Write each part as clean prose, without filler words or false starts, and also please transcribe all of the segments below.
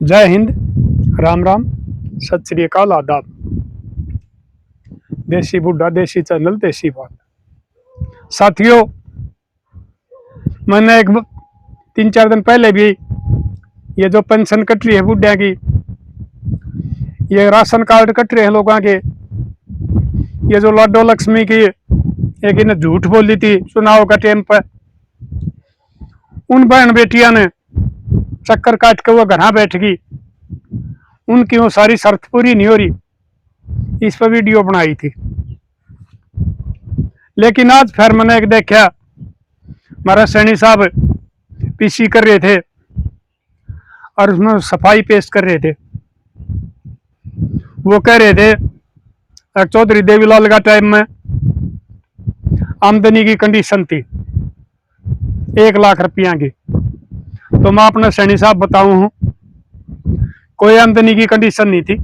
जय हिंद, राम राम, सत श्री अकाल, आदाब। देसी बुड्ढा, देसी चैनल, देसी बात। साथियों, मैंने 3-4 दिन पहले भी ये जो पेंशन कट रही है बुढ़िया की, ये राशन कार्ड कट रहे हैं लोगों के, ये जो लाडो लक्ष्मी की एक इन्हें झूठ बोली थी चुनाव का टाइम पर, उन बहन बेटिया ने चक्कर काट के वो घर बैठ गई, उनकी वो सारी शर्त पूरी नहीं हो रही, इस पर वीडियो बनाई थी। लेकिन आज फिर मैंने एक देखा, हमारा सैनी साहब पीसी कर रहे थे और उसमें सफाई पेश कर रहे थे। वो कह रहे थे चौधरी देवीलाल का टाइम में आमदनी की कंडीशन थी 1 लाख रुपया की। तो मैं अपना सैनी साहब बताऊं हूं, कोई आमदनी की कंडीशन नहीं थी,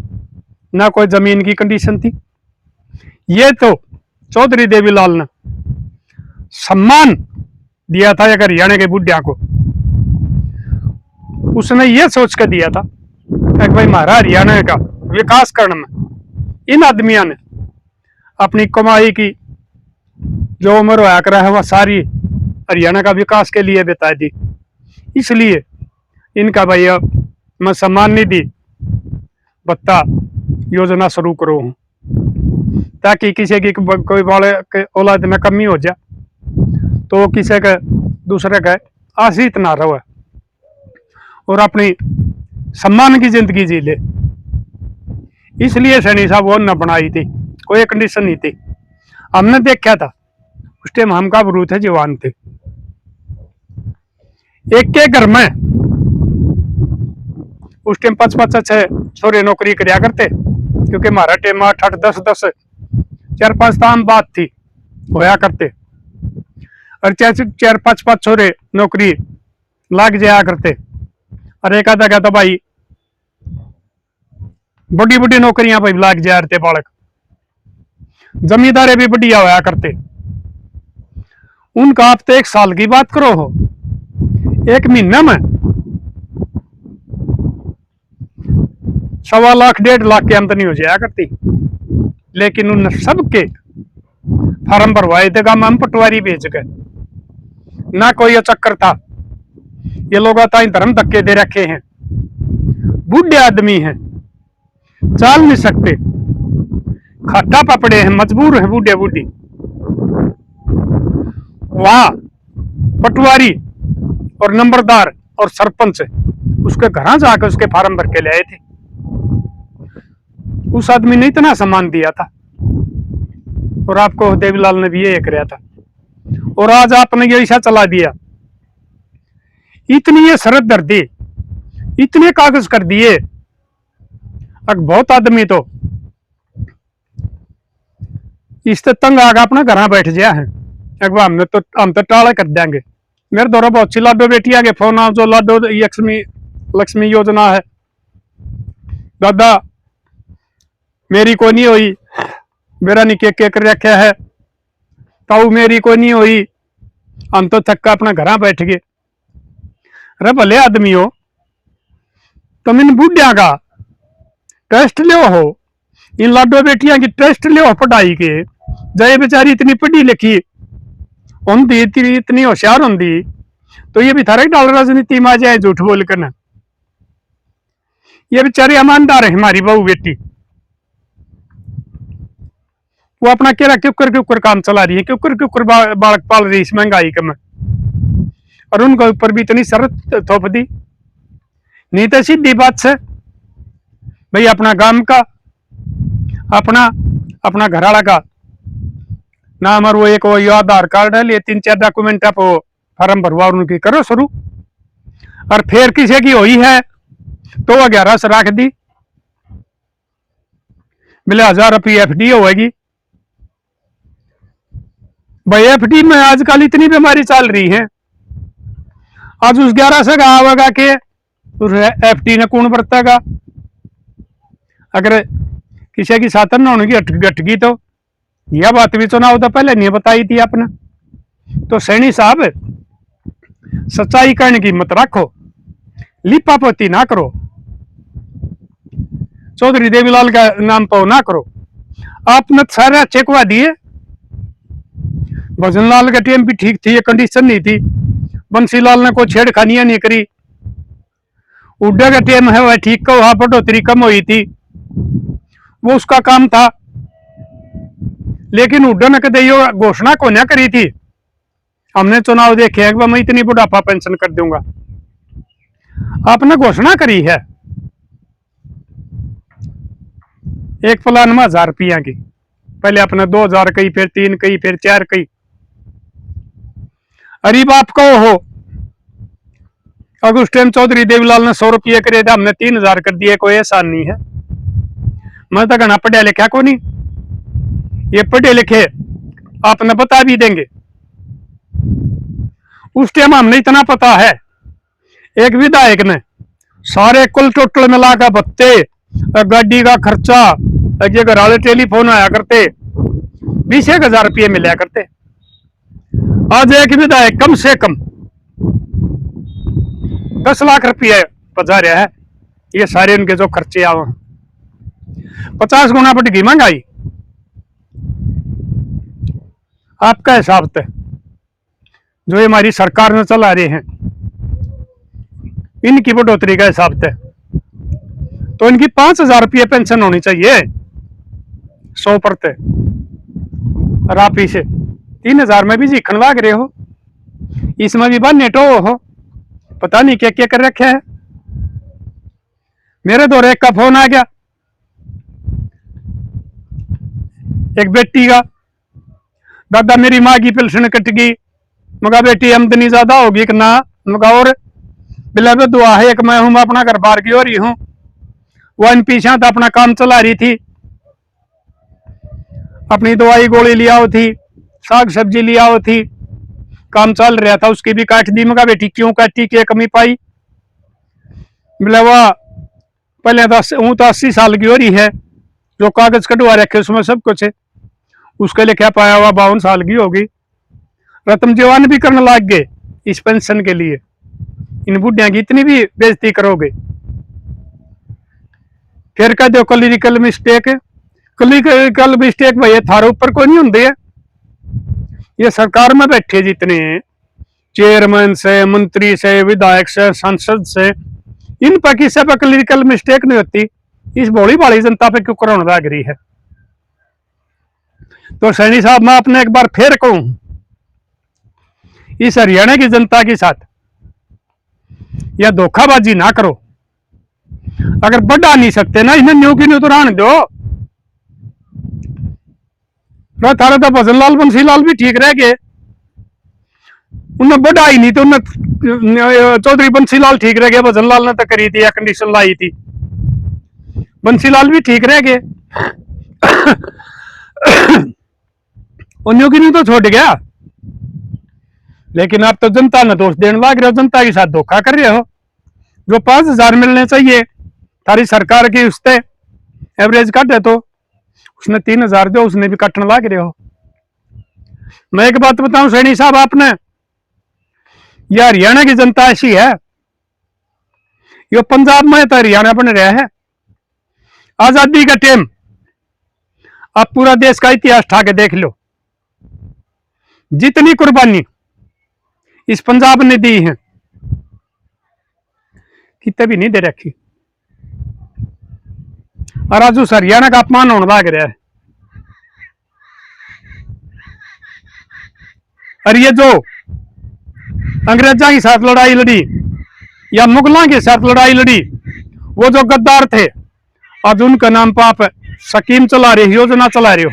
ना कोई जमीन की कंडीशन थी। ये तो चौधरी देवीलाल ने सम्मान दिया था अगर हरियाणा के बुढ़िया को, उसने ये सोच कर दिया था कि भाई हमारा हरियाणा का विकास करने में इन आदमियों ने अपनी कमाई की जो उम्र होया करा है वह सारी हरियाणा का विकास के लिए बिता दी। इसलिए इनका भाई मैं सम्मान निधि भत्ता योजना शुरू करो हूं, ताकि किसी की कोई वाले के औलाद में कमी हो जाए तो किसी के दूसरे का आश्रित ना रहे और अपनी सम्मान की जिंदगी जी ले। इसलिए सैनी साहब वो न बनाई थी, कोई कंडीशन नहीं थी। हमने देखा था उस टाइम हम का बरूद थे, जवान थे, एक के घर में उस टाइम 5-5-6 छोरे नौकरी कराया करते, क्योंकि हमारा टाइम 8-8, 10-10, 4-5 आम बात थी होया करते, और 4-5 छोरे नौकरी लाग जाया करते। और एक आधा कहता भाई बड़ी बड़ी नौकरियां भाई लाग जाया करते बालक, जमींदारे भी बढ़िया होया करते। उनका आप तो 1 साल की बात करो हो, 1 महीने में 1.25 लाख 1.5 लाख की आमदनी हो जाया करती। लेकिन उन सबके फार्म भरवाए थे हम पटवारी बेच गए, ना कोई चक्कर था। ये लोग धर्म धक्के दे रखे हैं, बूढ़े आदमी हैं, चाल नहीं सकते, खट्टा पपड़े हैं, मजबूर हैं बूढ़े बूढ़ी। वहां पटवारी और नंबरदार और सरपंच उसके घर जाकर उसके फार्म भर के ले आए थे। उस आदमी ने इतना सम्मान दिया था, और आपको देवीलाल ने भी ये कराया था, और आज आपने ये ईशा चला दिया। इतनी ये शरत धर दी, इतने कागज कर दिए, बहुत आदमी तो इस तंग आगा अपना घर बैठ गया है। हम तो टाले कर देंगे। मेरे द्वारा बहुत सी लाडो बेटिया के फोन जो लाडो लक्ष्मी योजना है, दादा मेरी को नहीं हुई, मेरा नहीं के कर रखा है, ताऊ मेरी को नहीं हुई, हम तो थक्का अपना घर बैठ गए। अरे भले आदमी हो, तुम इन बुढ़िया का टेस्ट लो हो, इन लाडो बेटिया की टेस्ट लो पढ़ाई के। जय बेचारी इतनी पढ़ी लिखी होंगी, इतनी होशियार होंगी, तो ये भी थारे डाल राजनीति में आ जाए झूठ बोल कर। ये बेचारी ईमानदार है हमारी बहू बेटी, वो अपना केरा क्यों काम चला रही है, क्यों बालक पाल रही इस महंगाई के में, और उनके ऊपर भी इतनी शर्त थोप दी। नहीं तो सीधी बात से भाई अपना गांव का, अपना घर वाला का नाम और वो एक वो आधार कार्ड है, 3-4 डॉक्यूमेंट आप फार्म भरवा उनकी करो शुरू। और फिर किसी की हुई है तो 11 से रख दी, मिले 1000 रुपये FD होगी। भाई FD में आजकल इतनी बीमारी चल रही है, आज उस 11 से आवेगा के FD ने कौन बरतेगा। अगर किसी की सातन होने की अटकी तो यह बात भी चुनाव तो पहले नहीं बताई थी आपने। तो सैनी साहब सच्चाई कहने की मत रखो, लिपापोती ना करो। चौधरी देवीलाल का नाम पर ना करो। आपने सारा चेकवा दिए। भजनलाल का टीम भी ठीक थी, ये कंडीशन नहीं थी। बंसीलाल ने कोई छेड़खानियां नहीं करी। उड्डा का टीम है वह ठीक का, वहां बढ़ोतरी कम हुई थी, वो उसका काम था। लेकिन उड्डा ने कदे यो घोषणा को ना करी थी, हमने चुनाव देखे हैं कि मैं इतनी बुढ़ापा पेंशन कर दूंगा। आपने घोषणा करी है एक प्लान में 1000 रुपया की, पहले अपने 2000 कही, फिर 3 कही, फिर 4 कही। अरीब आप कहो हो, अगर उस टाइम चौधरी देवीलाल ने 100 रुपये करे थे, हमने 3000 कर दिए, कोई एहसान नहीं है। मैं तो घना पढ़ा लिखा को नहीं, ये पढ़े लिखे आपने बता भी देंगे। उस टाइम हमने इतना पता है, एक विधायक ने सारे कुल टोटल मिलाकर भत्ते, गाड़ी का खर्चा, ये घर वाले टेलीफोन आया करते, 20,000 रुपये मिला करते। आज एक विधायक कम से कम 10 लाख रुपये बचा रहा है। ये सारे उनके जो खर्चे आवे 50 गुना बढ़ गई महंगाई। आपका हिसाब तय जो ये हमारी सरकार ने चला रहे हैं, इनकी बढ़ोतरी का हिसाब तय तो इनकी 5,000 रुपये पेंशन होनी चाहिए 100%। और आप इसे 3,000 में भी जीखन लाग रहे हो, इसमें भी बन नेटो हो, पता नहीं क्या क्या कर रखे है। मेरे दौरे का फोन आ गया एक बेटी का, दादा मेरी माँ की पेंशन कट गई। मगा बेटी आमदनी ज्यादा होगी कि ना, मगा और बिला तो दुआ है एक मैं हूं, मैं अपना घर बार की हो रही हूं, वो इन पीछा तो अपना काम चला रही थी, अपनी दवाई गोली लिया हो थी, साग सब्जी लिया हो थी, काम चल रहा था, उसकी भी काट दी। मगा बेटी क्यों काटी, क्या कमी पाई? बोले वह पहले तो 80 साल की हो रही है, जो कागज कटवा रखे उसमें सब कुछ है, उसके लिए क्या पाया हुआ 52 साल की होगी। रत्न जवान भी करने लग गए इस पेंशन के लिए। इन बुढ़िया की इतनी भी बेइज्जती करोगे? फिर कह दो क्लिनिकल मिस्टेक। क्लिनिकल मिस्टेक भाई थारे ऊपर कोई नहीं होंगे है। ये सरकार में बैठे जितने चेयरमैन से, मंत्री से, विधायक से, सांसद से, इन पर किसी पर क्लिनिकल मिस्टेक नहीं होती, इस भोली भाली जनता पे क्यों कराने लग रही है? तो सैनी साहब मैं अपने एक बार फिर कहूं, इस हरियाणा की जनता के साथ यह धोखाबाजी ना करो। अगर बढ़ा नहीं सकते ना, इन्हें न्यू की न्यू तो रहने दो। थारा तो भजनलाल बंसीलाल भी ठीक रह गए, उन्हें बढ़ा ही नहीं तो उन्हें चौधरी बंसीलाल ठीक रह गए। भजनलाल ने तो करी थी या कंडीशन लाई थी, बंसीलाल भी ठीक रह गए। न्यू की न्यू तो छोड़ गया। लेकिन आप तो जनता ने दोष देने लग रहे हो, जनता के साथ धोखा कर रहे हो। जो 5,000 मिलने चाहिए थारी सरकार की, उससे एवरेज काटे तो उसने 3,000 दो, उसने भी काटने लग रहे हो। मैं एक बात बताऊं सैनी साहब, आपने यह हरियाणा की जनता ऐसी है, यो पंजाब में तो हरियाणा बन रहा है। आजादी का टाइम आप पूरा देश का इतिहास ठा के देख लो, जितनी कुर्बानी इस पंजाब ने दी है कितने भी नहीं दे रखी। और आज उस हरियाणा का अपमान होने लग रहा है। और ये जो अंग्रेजा के साथ लड़ाई लड़ी या मुगलों के साथ लड़ाई लड़ी, वो जो गद्दार थे, आज उनका नाम पर आप स्कीम चला रहे हो, योजना चला रहे हो,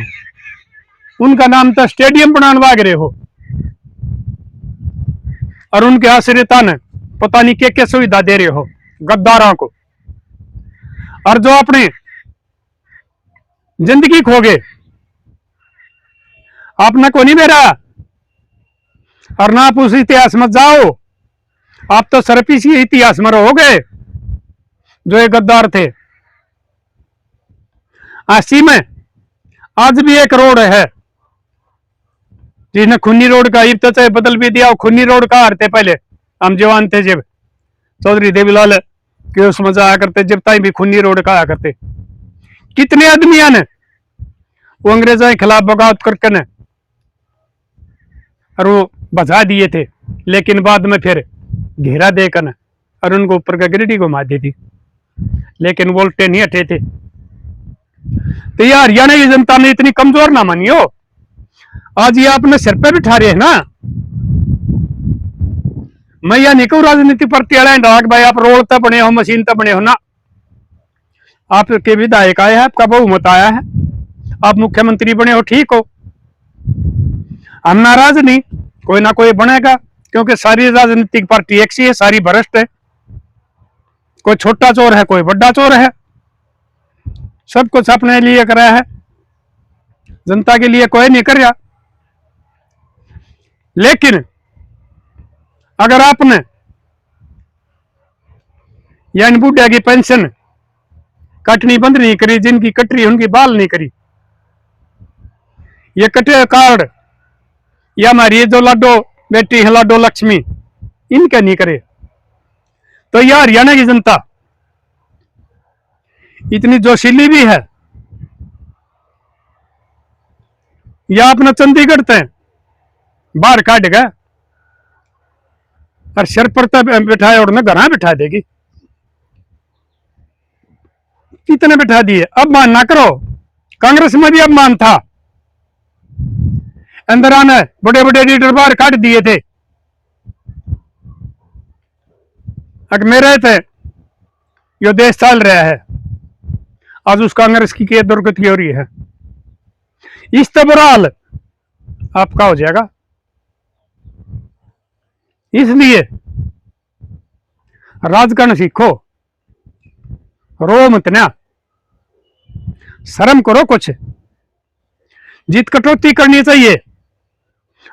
उनका नाम तो स्टेडियम बनाने लग रहे हो। और उनके आश्रिता ने पता नहीं क्या क्या सुविधा दे रहे हो गद्दारों को। और जो अपनी जिंदगी खो गए, आपने को नहीं मेरा, और ना आप उस इतिहास में जाओ, आप तो सिर्फ इसी इतिहास में रहोगे जो ये गद्दार थे। आसी में आज भी एक रोड है जिसने खुन्नी रोड का इब तो बदल भी दिया। खुन्नी रोड का हरते पहले हम जवान थे जब चौधरी देवीलाल के उसमें जाया करते, जब ताई भी खुन्नी रोड का आया करते। कितने आदमियों ने वो अंग्रेजों के खिलाफ बगावत करके ने और वो बचा दिए थे, लेकिन बाद में फिर घेरा देकर न और उनको ऊपर का गिरडी घुमा दी थी, लेकिन वोल्टे नहीं हटे थे। तो ये हरियाणा की जनता ने इतनी कमजोर ना मानी हो, आज ये आपने सिर पे बिठा रहे हैं ना। मैं यह नहीं कहूं राजनीति पर डाक भाई आप रोड तक बने हो, मशीन तक बने हो ना, आपके विधायक आए हैं, आपका बहुमत आया है, आप मुख्यमंत्री बने हो, ठीक हो, हम नाराज नहीं, कोई ना कोई बनेगा, क्योंकि सारी राजनीतिक पार्टी एक सी है, सारी भ्रष्ट है, कोई छोटा चोर है, कोई बड़ा चोर है, सब कुछ अपने लिए कर रहा है, जनता के लिए कोई नहीं कर रहा। लेकिन अगर आपने या इन बुढ़िया की पेंशन कटनी बंद नहीं करी, जिनकी कट रही उनकी बाल नहीं करी, ये कटे कार्ड या हमारी जो लाडो बेटी है लाडो लक्ष्मी इनके नहीं करे, तो यह हरियाणा की जनता इतनी जोशीली भी है, या अपना चंडीगढ़ तय बाहर काटेगा और सिर पर बिठाए और न घर बिठा देगी, कितने बिठा दिए। अब मान ना करो, कांग्रेस में भी अपमान था, अंदर आने बड़े बड़े लीडर बाहर काट दिए थे, अगर मेरे थे यो देश चल रहा है, आज उस कांग्रेस की क्या दुर्गति हो रही है, इस तो बुरा हाल आपका हो जाएगा। इसलिए राजकारण सीखो, रो मत ना, शर्म करो कुछ, जित कटौती करनी चाहिए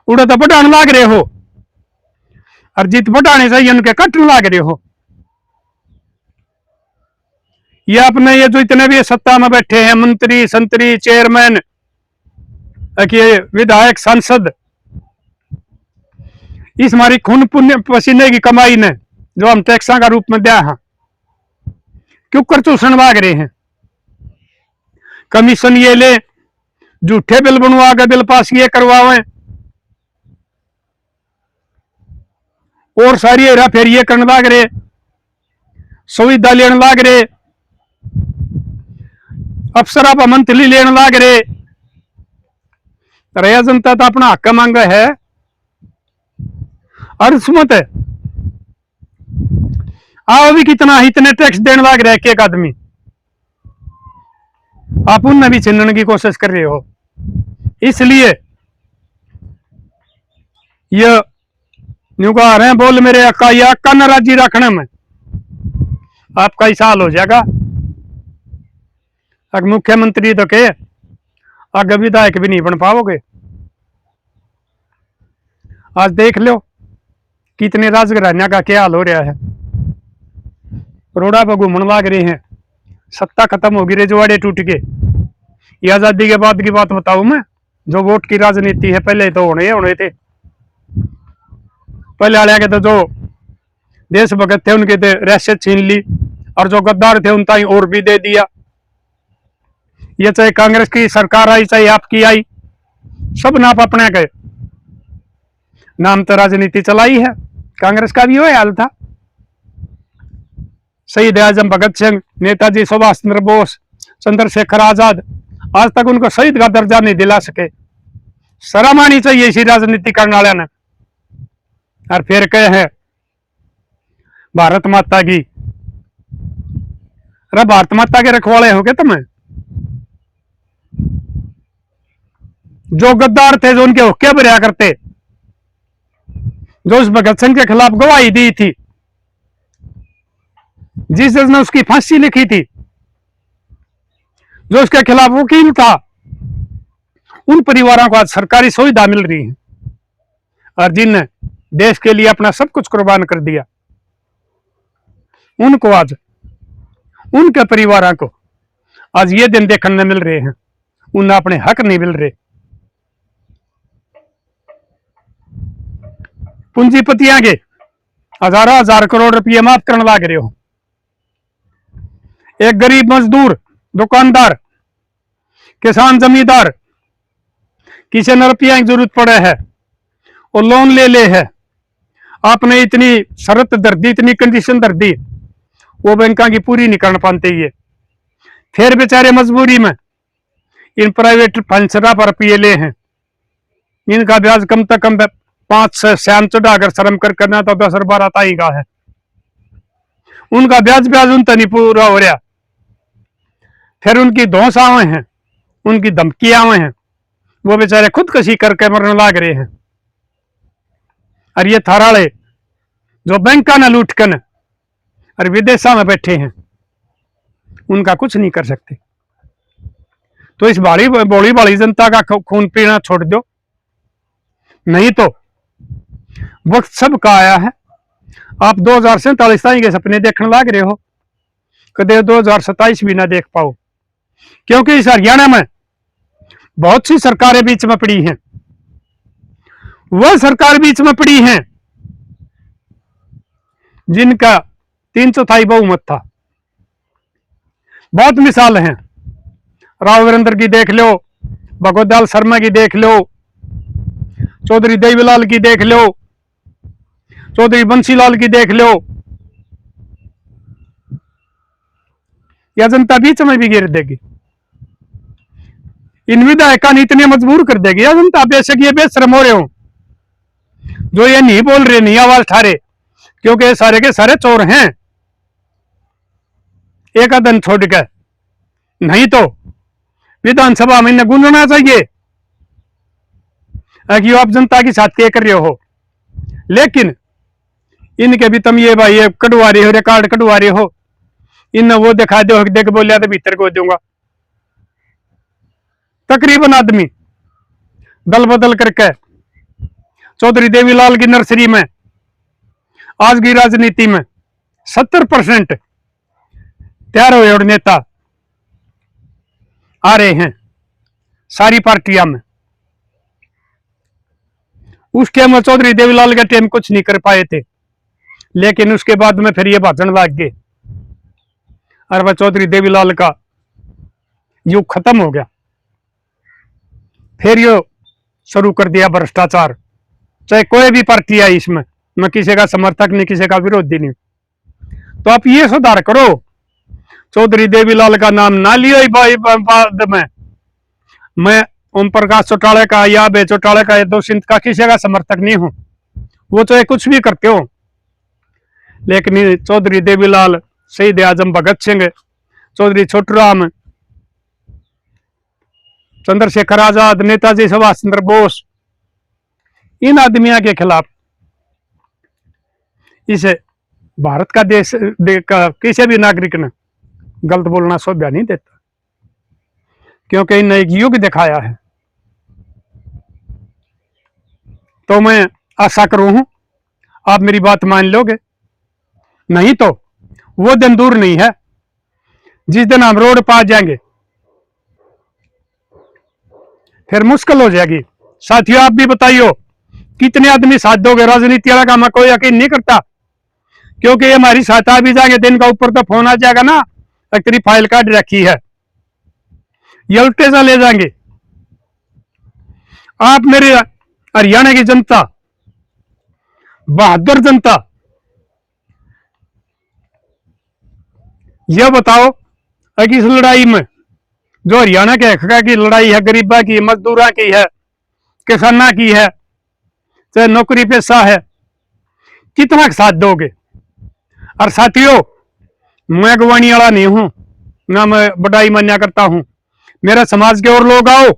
उड़ा तो बढ़ाने लाग रहे हो, और जित बढ़ाने चाहिए उनके कटने लाग रहे हो। ये अपने ये जो इतने भी सत्ता में बैठे हैं, मंत्री संतरी चेयरमैन विधायक सांसद, इस हमारी खून पुण्य पसीने की कमाई ने जो हम टैक्सा का रूप में दिया है, क्यों कर चूसण लाग रहे हैं। कमीशन ये ले, झूठे बिल बनवा के बिल पास ये करवावे, और सारी हेरा फेर ये करने लाग रहे, सुविधा लेने लाग रहे, अफसर आप मंथली लेने लाग रहे, रया जनता तो अपना हक मांगा है, और सुमत है आओ भी कितना इतने टैक्स देने लाग रहे एक आदमी, आप उनने भी छीनने की कोशिश कर रहे हो। इसलिए ये न्यू कह रहे हैं बोल मेरे अक्का, ये अक्का नाराजी रखने में आपका ही साल हो जाएगा। अगर मुख्यमंत्री तो के आगे विधायक भी नहीं बन पाओगे। आज देख लो कितने राजघराना का क्या हाल हो रहा है, रोड़ा पर घूमने लाग रहे हैं, सत्ता खत्म होगी, रजवाड़े टूट के। ये आजादी के बाद की बात बताऊं मैं, जो वोट की राजनीति है पहले तो होने थे, पहले वाले के तो जो देशभक्त थे उनके तो रियासत छीन ली, और जो गद्दार थे उनका ही और भी दे दिया। ये चाहे कांग्रेस की सरकार आई चाहे आपकी आई, सब नाप अपने गए, नाम तो राजनीति चलाई है। कांग्रेस का भी वही हाल था, शहीद आजम भगत सिंह, नेताजी सुभाष चंद्र बोस, चंद्रशेखर आजाद, आज तक उनको शहीद का दर्जा नहीं दिला सके। शर्म आनी चाहिए इसी राजनीति करने वाले ने। और फिर कहे हैं भारत माता की, अरे भारत माता के रखवाले हो गए तुम्हें? जो गद्दार थे, जो उनके हुक्के भरिया करते, जो उस भगत सिंह के खिलाफ गवाही दी थी, जिस जज ने उसकी फांसी लिखी थी, जो उसके खिलाफ वकील था, उन परिवारों को आज सरकारी सुविधा मिल रही है, और जिनने देश के लिए अपना सब कुछ कुर्बान कर दिया, उनको आज, उनके परिवारों को आज ये दिन देखने मिल रहे हैं, उन्हें अपने हक नहीं मिल रहे। पूंजीपतियां के हजारों हजार करोड़ रुपये माफ करने लग रहे हो, एक गरीब मजदूर दुकानदार किसान जमींदार किसी ने रुपया की जरूरत पड़े है और लोन ले है, आपने इतनी शर्त धर दी, इतनी कंडीशन धर दी, वो बैंकों की पूरी नहीं कर पाते ये, फिर बेचारे मजबूरी में इन प्राइवेट फंसरा पर रुपये ले हैं। इनका ब्याज कम से कम 5 से 7 चढ़ाकर शर्म कर करना तो 10-12 ताई का है, उनका ब्याज उनका नहीं पूरा हो रहा, फिर उनकी धौंस आवे हैं, उनकी धमकी आवे हैं, वो बेचारे खुदकशी करके मरने लाग रहे हैं। और ये थाराले जो बैंका ने लूट कर और विदेशा में बैठे हैं, उनका कुछ नहीं कर सकते। तो इस भोली भाली जनता का खून पीना छोड़ दो, नहीं तो वक्त सबका आया है। आप 2047 के सपने देखने लग रहे हो, कदे 2027 भी ना देख पाओ, क्योंकि इस हरियाणा में बहुत सी सरकारें बीच में पड़ी हैं। वह सरकार बीच में पड़ी हैं जिनका 3/4 बहुमत था। बहुत मिसाल हैं, राव वीरेंद्र की देख लो, भगवत दयाल शर्मा की देख लो, चौधरी देवीलाल की देख लो, चौधरी बंसीलाल की देख लो। यह जनता बीच में भी गिर देगी, इन विधायकों ने इतने मजबूर कर देगी। यह जनता बेशक ये बेशरम हो रहे हो, जो ये नहीं बोल रहे, नहीं आवाज उठा रहे, क्योंकि ये सारे के सारे चोर हैं, एक आदन छोड़ के। नहीं तो विधानसभा में इन्हें गूंजना चाहिए कि आप जनता की साथ क्या कर रहे हो, लेकिन इनके भी तुम ये भाई कटवा रहे हो, रिकॉर्ड कटवा रहे हो, इन वो दिखा दो, देख बोलिया तो भीतर को दूंगा। तकरीबन आदमी दल बदल करके चौधरी देवीलाल की नर्सरी में आज की राजनीति में 70% तैयार हुए और नेता आ रहे हैं सारी पार्टियां में। उस टाइम में चौधरी देवीलाल के टाइम कुछ नहीं कर पाए थे, लेकिन उसके बाद में फिर ये भाषण लग गए और वह चौधरी देवीलाल का युग खत्म हो गया। फिर ये शुरू कर दिया भ्रष्टाचार, चाहे कोई भी पार्टी आई इसमें, मैं किसी का समर्थक नहीं, किसी का विरोधी नहीं। तो आप ये सुधार करो, चौधरी देवीलाल का नाम ना लियो बाद में। मैं ओम प्रकाश चौटाला का या बे चौटाला का या दो सिंध का किसी का समर्थक नहीं हूं, वो चाहे कुछ भी करते हो, लेकिन चौधरी देवीलाल, शहीद आजम भगत सिंह, चौधरी छोटूराम, चंद्रशेखर आजाद, नेताजी सुभाष चंद्र बोस, इन आदमियों के खिलाफ इसे भारत का देश का किसी भी नागरिक ने गलत बोलना शोभा नहीं देता, क्योंकि इन्हें एक युग दिखाया है। तो मैं आशा करूं हूं आप मेरी बात मान लोगे, नहीं तो वो दिन दूर नहीं है जिस दिन हम रोड पर आ जाएंगे, फिर मुश्किल हो जाएगी। साथियों, आप भी बताइयो कितने आदमी साथ दोगे? राजनीति वाला का मैं कोई यकीन नहीं करता, क्योंकि हमारी सहायता भी जाएंगे, दिन का ऊपर तो फोन आ जाएगा ना, तेरी फाइल काट रखी है, ये उल्टे से ले जाएंगे। आप मेरे हरियाणा की जनता, बहादुर जनता, यह बताओ कि इस लड़ाई में जो हरियाणा के हक की लड़ाई है, गरीबा की, मजदूरा की है, किसाना की है, चाहे नौकरी पेशा है, कितना साथ दोगे? और साथियों, मैं अगवानी वाला नहीं हूं, ना मैं बड़ाई मान्या करता हूं, मेरा समाज के और लोग आओ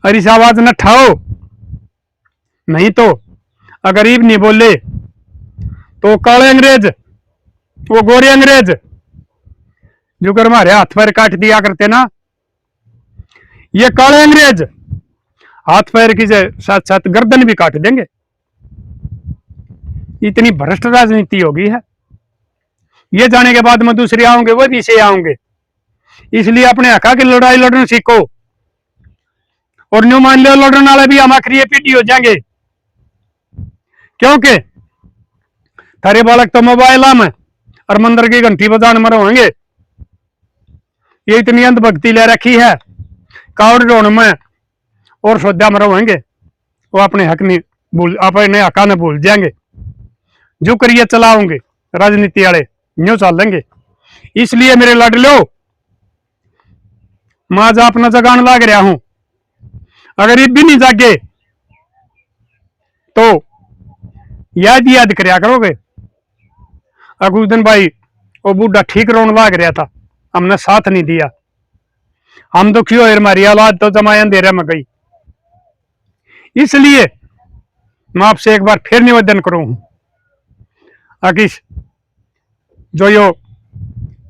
और इस आवाज न ठाओ, नहीं तो गरीब नहीं बोले तो काले अंग्रेज, वो गोरे अंग्रेज जो कर हमारे हाथ पैर काट दिया करते ना, ये काले अंग्रेज हाथ पैर की साथ साथ गर्दन भी काट देंगे। इतनी भ्रष्ट राजनीति होगी है। ये जाने के बाद में दूसरे आओगे, वो भी से आओगे। इसलिए अपने हक की लड़ाई लड़ना सीखो, और न्यू मान लो लड़ने वाले भी हम आखिरी पीटी हो जाएंगे, क्योंकि थारे बालक तो मोबाइल में और मंदिर की घंटी बजाने में रहेंगे। ये इतनी अंधभक्ति ले रखी है, कावड़ रोन में और श्रद्धा में रहेंगे, वो अपने हक नहीं भूल, अपने हका ने भूल जाएंगे, जो करिए चलाओगे राजनीति वाले न्यू चल लेंगे। इसलिए मेरे लाडलो, मैं आज अपना जगान लाग रहा हूं, अगर ये भी नहीं जागे तो याद करया करोगे। अगर उस दिन भाई वो बूढ़ा ठीक रोन लाग रहा था, हमने साथ नहीं दिया, हम दुखी हो, हमारी औलाद तो जमाया अंधेरे में गई। इसलिए मैं आपसे एक बार फिर निवेदन करूं आकिश, जो यो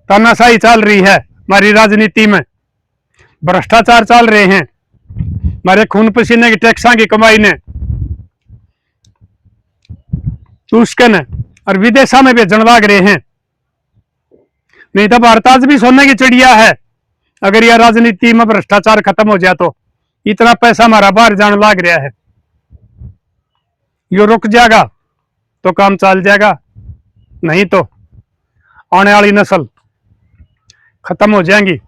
तानाशाही चल रही है हमारी राजनीति में, भ्रष्टाचार चल रहे हैं, हमारे खून पसीने की टैक्सा की कमाई ने तुष्कन और विदेशा में बेचने लाग रहे हैं। नहीं तो भारत आज भी सोने की चिड़िया है। अगर यह राजनीति में भ्रष्टाचार खत्म हो जाए तो इतना पैसा हमारा बाहर जाने लाग रहा है, यो रुक जाएगा तो काम चल जाएगा, नहीं तो आने वाली नस्ल खत्म हो जाएंगी,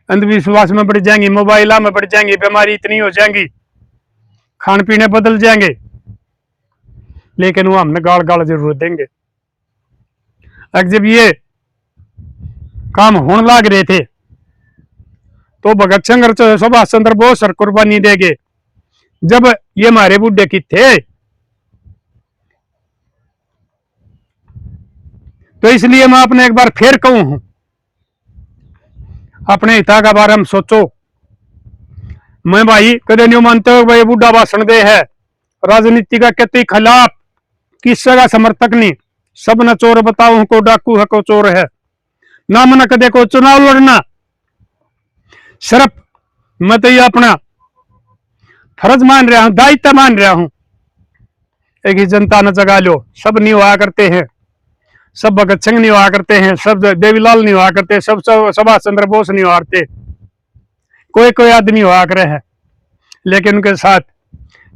अंधविश्वास में बढ़ जाएंगी, मोबाइल में बढ़ जाएंगी, बीमारी इतनी हो जाएंगी, खान पीने बदल जाएंगे, लेकिन वो हमने गाल गाल जरूर देंगे। अब जब ये काम होने लाग रहे थे तो भगत सिंह और सुभाष चंद्र बोस सर कुर्बानी देंगे। जब ये हमारे बुढ़े की थे तो इसलिए मैं अपने एक बार फिर कहूं हूं, अपने हिता का बारे में सोचो। मैं भाई कदे नहीं मानते हो भाई बुढ़ा भाषण दे है, राजनीति का कहते खिलाफ किसी का समर्थक नहीं, सब न चोर बताओ को डाकू है को चोर है, ना मन कदे को चुनाव लड़ना। सिर्फ मैं तो ये अपना फर्ज मान रहा हूं, दायित्व मान रहा हूं, एक ही जनता न जगा लो, सब नहीं हुआ करते हैं, सब भगत सिंह नहीं हुआ करते हैं, सब देवीलाल नहीं हुआ करते, सब सुभाष चंद्र बोस नहीं हुआ करते, कोई कोई आदमी हुआ करे है। लेकिन उनके साथ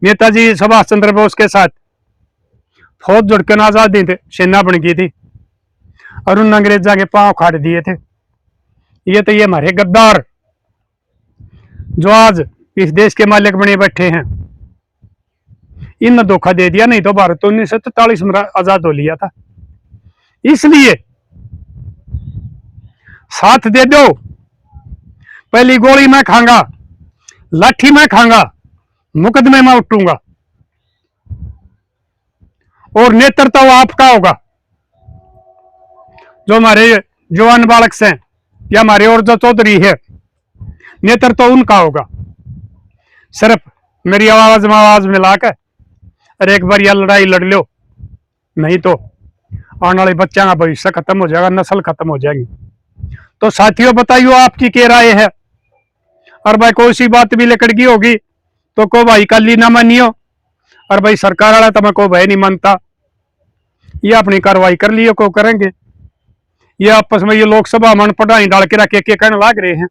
नेताजी सुभाष चंद्र बोस के साथ फौज जुड़कर आजादी थे, सेना बन गई थी और उन अंग्रेजा के पांव खाड़ दिए थे। ये तो ये हमारे गद्दार जो आज इस देश के मालिक बने बैठे हैं, इन धोखा दे दिया, नहीं तो भारत 1943 में आजाद हो लिया था। इसलिए साथ दे दो, पहली गोली मैं खाऊंगा, लाठी मैं खाऊंगा, मुकदमे में उठूंगा और नेतृत्व तो आपका होगा। जो हमारे जवान बालक से या हमारे और जो चौधरी है, नेतृत्व तो उनका होगा। सिर्फ मेरी आवाज में आवाज मिलाकर और एक बार यह लड़ाई लड़ लो, नहीं तो आने वाले बच्चों का भविष्य खत्म हो जाएगा, नस्ल खत्म हो जाएगी। तो साथियों बताइयो आपकी क्या राय है। और भाई कोई सी बात भी लेकर गई होगी तो को भाई कल ही ना मानियो, और भाई सरकार वाला तो मैं को भाई नहीं मानता, ये अपनी कार्रवाई कर लियो को करेंगे। ये आपस में ये लोकसभा मन पढ़ाई डाल के रखे के कहने लाग रहे हैं,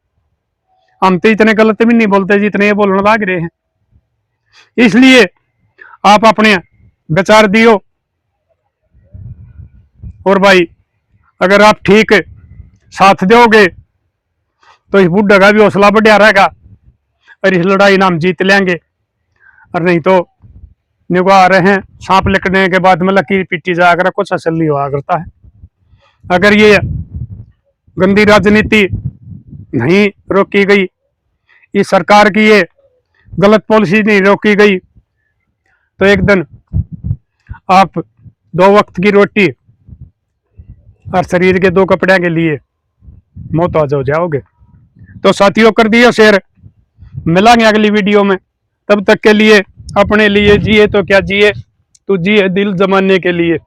हम तो इतने गलत भी नहीं बोलते जितने ये बोलने लाग रहे हैं। इसलिए आप अपने विचार दियो, और भाई अगर आप ठीक साथ दोगे तो इस बुढ़ा का भी हौसला बढ़िया रहेगा और इस लड़ाई ना हम जीत लेंगे। और नहीं तो निभा रहे हैं सांप लिखने के बाद में लकीर पीटी जाकर कुछ असल नहीं हुआ करता है। अगर ये गंदी राजनीति नहीं रोकी गई, इस सरकार की ये गलत पॉलिसी नहीं रोकी गई, तो एक दिन आप 2 वक्त की रोटी और शरीर के 2 कपड़े के लिए मोहताज हो जाओगे। तो साथियों कर दियो शेयर, मिलेंगे अगली वीडियो में। तब तक के लिए अपने लिए जिए तो क्या जिए, तू जिए दिल जमाने के लिए।